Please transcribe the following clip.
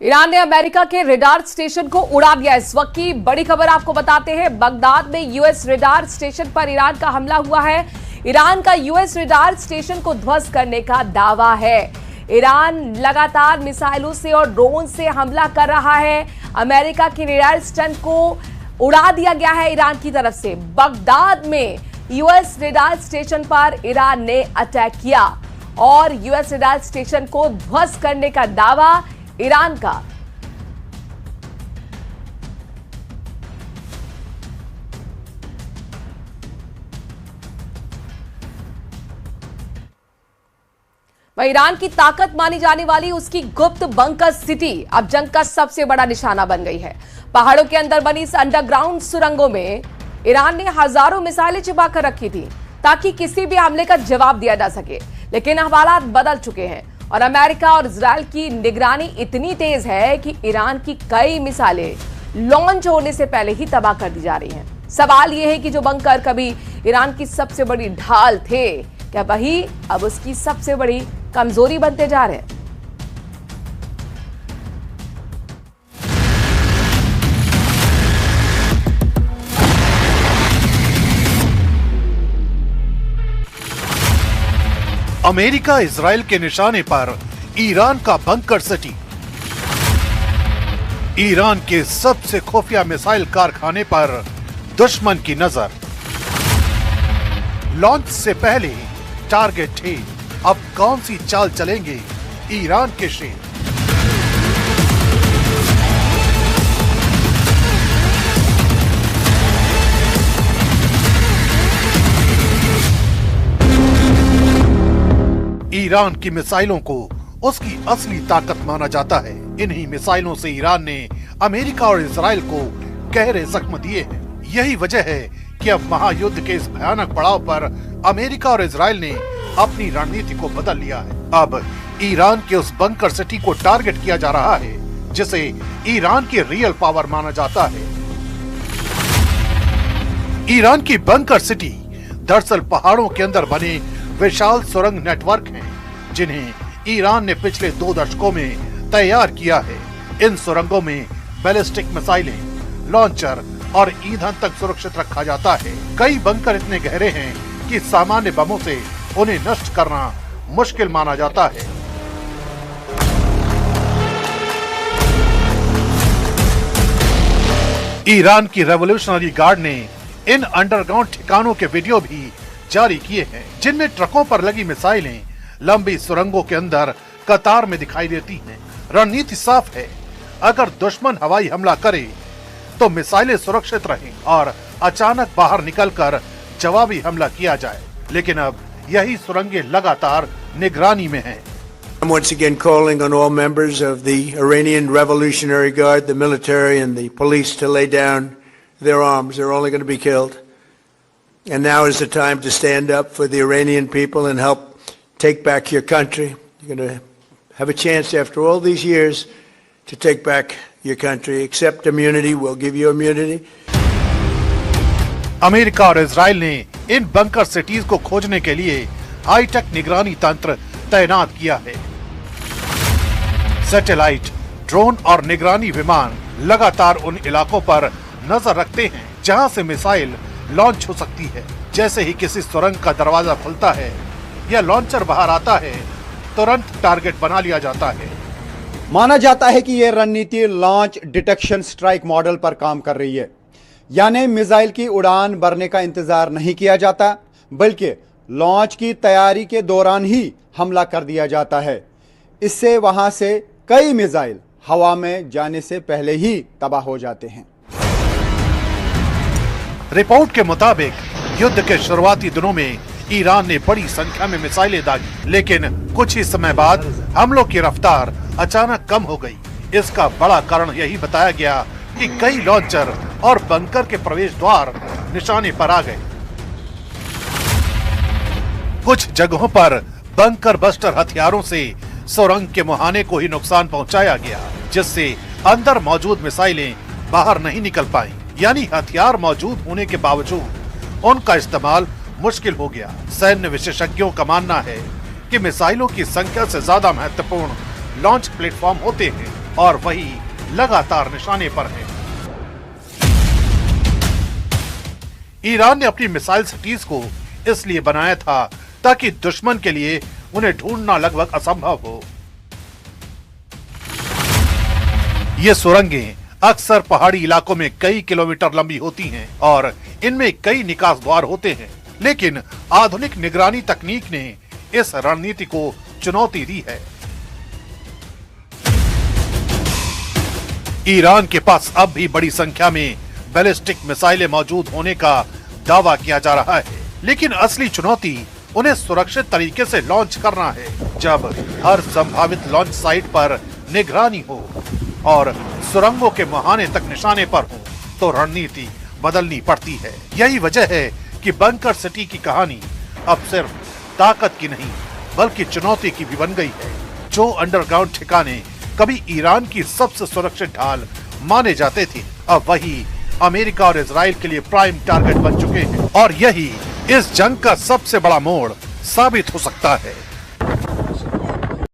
Iran ने America के radar station को उड़ा दिया। इस वक्त की बड़ी खबर आपको बताते हैं। बगदाद में यूएस रडार स्टेशन पर ईरान का हमला हुआ है। ईरान का यूएस रडार स्टेशन को ध्वस्त करने का दावा है। ईरान लगातार मिसाइलों से और ड्रोन से हमला कर रहा है। अमेरिका के रडार स्टेशन को उड़ा दिया गया है ईरान की तरफ से। बगदाद में यूएस रडार स्टेशन पर ईरान ने अटैक किया और यूएस रडार स्टेशन को ध्वस्त करने का दावा ईरान का। ईरान की ताकत मानी जाने वाली उसकी गुप्त बंकर सिटी अब जंग का सबसे बड़ा निशाना बन गई है। पहाड़ों के अंदर बनी इस अंडरग्राउंड सुरंगों में ईरान ने हजारों मिसाइलें छिपा कर रखी थी ताकि किसी भी हमले का जवाब दिया जा सके। लेकिन अब हालात बदल चुके हैं और अमेरिका और इजरायल की निगरानी इतनी तेज है कि ईरान की कई मिसाइलें लॉन्च होने से पहले ही तबाह कर दी जा रही हैं। सवाल यह है कि जो बंकर कभी ईरान की सबसे बड़ी ढाल थे, क्या वही अब उसकी सबसे बड़ी कमजोरी बनते जा रहे हैं? अमेरिका इजरायल के निशाने पर ईरान का बंकर सिटी। ईरान के सबसे खुफिया मिसाइल कारखाने पर दुश्मन की नजर। लॉन्च से पहले टारगेट थे, अब कौन सी चाल चलेंगे ईरान के शेर? ईरान की मिसाइलों को उसकी असली ताकत माना जाता है। इन्हीं मिसाइलों से ईरान ने अमेरिका और इजरायल को गहरे जख्म दिए हैं। यही वजह है कि अब महायुद्ध के इस भयानक पड़ाव पर अमेरिका और इजरायल ने अपनी रणनीति को बदल लिया है। अब ईरान के उस बंकर सिटी को टारगेट किया जा रहा है जिसे ईरान की रियल पावर माना जाता है। ईरान की बंकर सिटी दरअसल पहाड़ों के अंदर बने विशाल सुरंग नेटवर्क हैं, जिन्हें ईरान ने पिछले 2 दशकों में तैयार किया है। इन सुरंगों में बैलिस्टिक मिसाइलें, लॉन्चर और ईंधन तक सुरक्षित रखा जाता है। कई बंकर इतने गहरे हैं कि सामान्य बमों से उन्हें नष्ट करना मुश्किल माना जाता है। ईरान की रेवोल्यूशनरी गार्ड ने इन अंडरग्राउंड ठिकानों के वीडियो भी जारी किए हैं, जिनमें ट्रकों पर लगी मिसाइलें लंबी सुरंगों के अंदर कतार में दिखाई देती हैं। रणनीति साफ है, अगर दुश्मन हवाई हमला करे तो मिसाइलें सुरक्षित रहें और अचानक बाहर निकलकर जवाबी हमला किया जाए। लेकिन अब यही सुरंगें लगातार निगरानी में हैं। I'm once again calling on all members of the Iranian Revolutionary Guard, the military and the police to lay down their arms. They're only going to be killed. And now is the time to stand up for the Iranian people and help take back your country. You're going to have a chance after all these years to take back your country. Accept immunity. We'll give you immunity. America और Israel ने इन bunker cities को खोजने के लिए hi tech निगरानी तंत्र तैनात किया है। सैटेलाइट, ड्रोन और निगरानी विमान लगातार उन इलाकों पर नजर रखते हैं जहां से मिसाइल लॉन्च हो सकती है। जैसे ही किसी सुरंग का दरवाजा खुलता है या लॉन्चर बाहर आता है, तुरंत टारगेट बना लिया जाता है। माना जाता है कि यह रणनीति लॉन्च डिटेक्शन स्ट्राइक मॉडल पर काम कर रही है, यानी मिसाइल की उड़ान भरने का इंतजार नहीं किया जाता, बल्कि लॉन्च की तैयारी के दौरान ही हमला कर दिया जाता है। इससे वहां से कई मिसाइल हवा में जाने से पहले ही तबाह हो जाते हैं। रिपोर्ट के मुताबिक युद्ध के शुरुआती दिनों में ईरान ने बड़ी संख्या में मिसाइलें दागी, लेकिन कुछ ही समय बाद हमलों की रफ्तार अचानक कम हो गई। इसका बड़ा कारण यही बताया गया कि कई लॉन्चर और बंकर के प्रवेश द्वार निशाने पर आ गए। कुछ जगहों पर बंकर बस्टर हथियारों से सुरंग के मुहाने को ही नुकसान पहुंचाया गया, जिससे अंदर मौजूद मिसाइलें बाहर नहीं निकल पाईं। यानी हथियार मौजूद होने के बावजूद उनका इस्तेमाल मुश्किल हो गया। सैन्य विशेषज्ञों का मानना है कि मिसाइलों की संख्या से ज्यादा महत्वपूर्ण लॉन्च प्लेटफॉर्म होते हैं। और वही लगातार निशाने पर है। ईरान ने अपनी मिसाइल सिटीज को इसलिए बनाया था ताकि दुश्मन के लिए उन्हें ढूंढना लगभग असंभव हो। ये सुरंगें अक्सर पहाड़ी इलाकों में कई किलोमीटर लंबी होती हैं और इनमें कई निकास द्वार होते हैं, लेकिन आधुनिक निगरानी तकनीक ने इस रणनीति को चुनौती दी है। ईरान के पास अब भी बड़ी संख्या में बैलिस्टिक मिसाइलें मौजूद होने का दावा किया जा रहा है, लेकिन असली चुनौती उन्हें सुरक्षित तरीके से लॉन्च करना है। जब हर संभावित लॉन्च साइट पर निगरानी हो और सुरंगों के मुहाने तक निशाने पर हो, तो रणनीति बदलनी पड़ती है। यही वजह है कि बंकर सिटी की कहानी अब सिर्फ ताकत की नहीं बल्कि चुनौती की भी बन गई है। जो अंडरग्राउंड ठिकाने कभी ईरान की सबसे सुरक्षित ढाल माने जाते थे, अब वही अमेरिका और इजराइल के लिए प्राइम टारगेट बन चुके हैं और यही इस जंग का सबसे बड़ा मोड़ साबित हो सकता है।